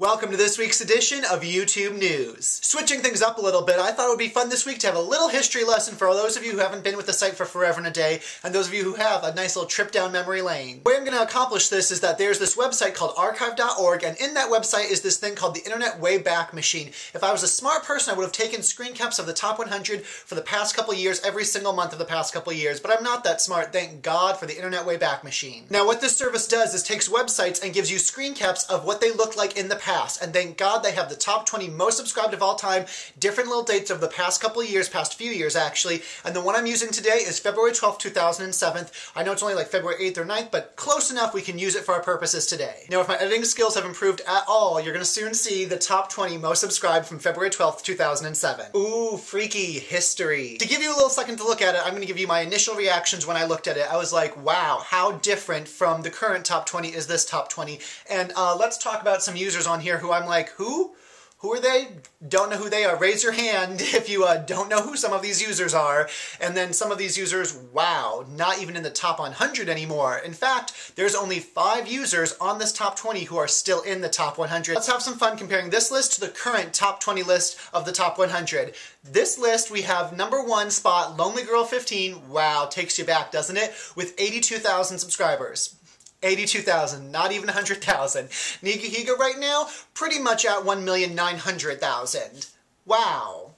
Welcome to this week's edition of YouTube News. Switching things up a little bit, I thought it would be fun this week to have a little history lesson for those of you who haven't been with the site for forever and a day, and those of you who have, a nice little trip down memory lane. The way I'm going to accomplish this is that there's this website called archive.org, and in that website is this thing called the Internet Wayback Machine. If I was a smart person, I would have taken screen caps of the top 100 for the past couple years, every single month of the past couple years, but I'm not that smart, thank God for the Internet Wayback Machine. Now what this service does is takes websites and gives you screen caps of what they looked like in the past. And thank God they have the top 20 most subscribed of all time, different little dates of the past couple of years, past few years actually, and the one I'm using today is February 12th, 2007. I know it's only like February 8th or 9th, but close enough we can use it for our purposes today. Now if my editing skills have improved at all, you're going to soon see the top 20 most subscribed from February 12th, 2007. Ooh, freaky history. To give you a little second to look at it, I'm going to give you my initial reactions when I looked at it. I was like, wow, how different from the current top 20 is this top 20? And let's talk about some users on here who I'm like, who? Who are they? Don't know who they are. Raise your hand if you don't know who some of these users are. And then some of these users, wow, not even in the top 100 anymore. In fact, there's only 5 users on this top 20 who are still in the top 100. Let's have some fun comparing this list to the current top 20 list of the top 100. This list, we have number 1 spot, Lonely Girl 15. Wow, takes you back, doesn't it? With 82,000 subscribers. 82,000, not even 100,000. Nigahiga right now, pretty much at 1,900,000. Wow.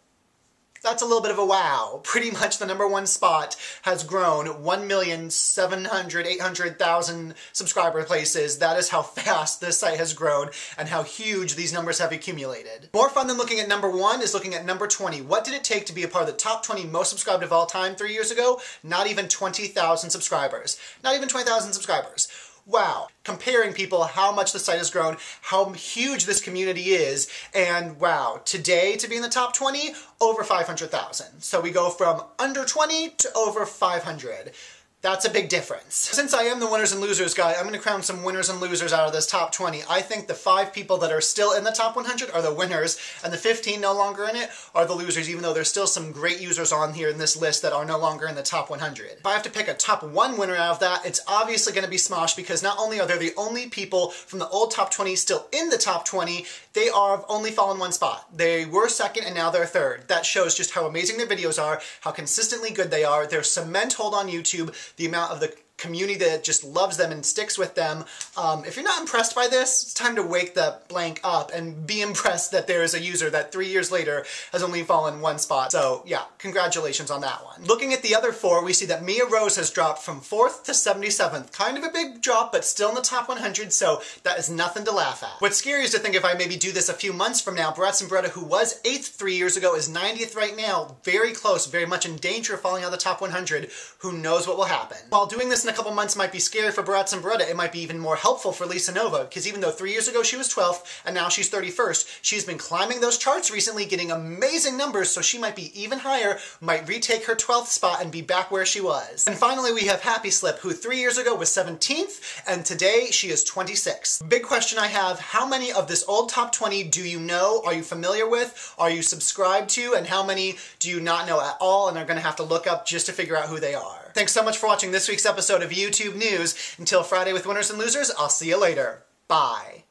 That's a little bit of a wow. Pretty much the number 1 spot has grown 1,700,000-800,000 subscriber places. That is how fast this site has grown and how huge these numbers have accumulated. More fun than looking at number 1 is looking at number 20. What did it take to be a part of the top 20 most subscribed of all time 3 years ago? Not even 20,000 subscribers. Not even 20,000 subscribers. Wow. Comparing people, how much the site has grown, how huge this community is, and wow, today to be in the top 20, over 500,000. So we go from under 20 to over 500. That's a big difference. Since I am the winners and losers guy, I'm going to crown some winners and losers out of this top 20. I think the 5 people that are still in the top 100 are the winners, and the 15 no longer in it are the losers, even though there's still some great users on here in this list that are no longer in the top 100. If I have to pick a top 1 winner out of that, it's obviously going to be Smosh, because not only are they the only people from the old top 20 still in the top 20, they are only fallen 1 spot. They were second and now they're third. That shows just how amazing their videos are, how consistently good they are, their cement hold on YouTube, the amount of the community that just loves them and sticks with them. If you're not impressed by this, it's time to wake the blank up and be impressed that there is a user that 3 years later has only fallen 1 spot. So yeah, congratulations on that one. Looking at the other 4, we see that Mia Rose has dropped from 4th to 77th. Kind of a big drop, but still in the top 100, so that is nothing to laugh at. What's scary is to think if I maybe do this a few months from now, Bratz and Beretta, who was 8th 3 years ago, is 90th right now, very close, very much in danger of falling out of the top 100. Who knows what will happen? While doing this in a couple months might be scary for Bratz and Beretta, it might be even more helpful for Lisa Nova, because even though 3 years ago she was 12th and now she's 31st, she's been climbing those charts recently, getting amazing numbers, so she might be even higher, might retake her 12th spot and be back where she was. And finally we have Happy Slip, who 3 years ago was 17th, and today she is 26th. Big question I have, how many of this old top 20 do you know, are you familiar with, are you subscribed to, and how many do you not know at all and are going to have to look up just to figure out who they are? Thanks so much for watching this week's episode of YouTube News. Until Friday with Winners and Losers, I'll see you later. Bye.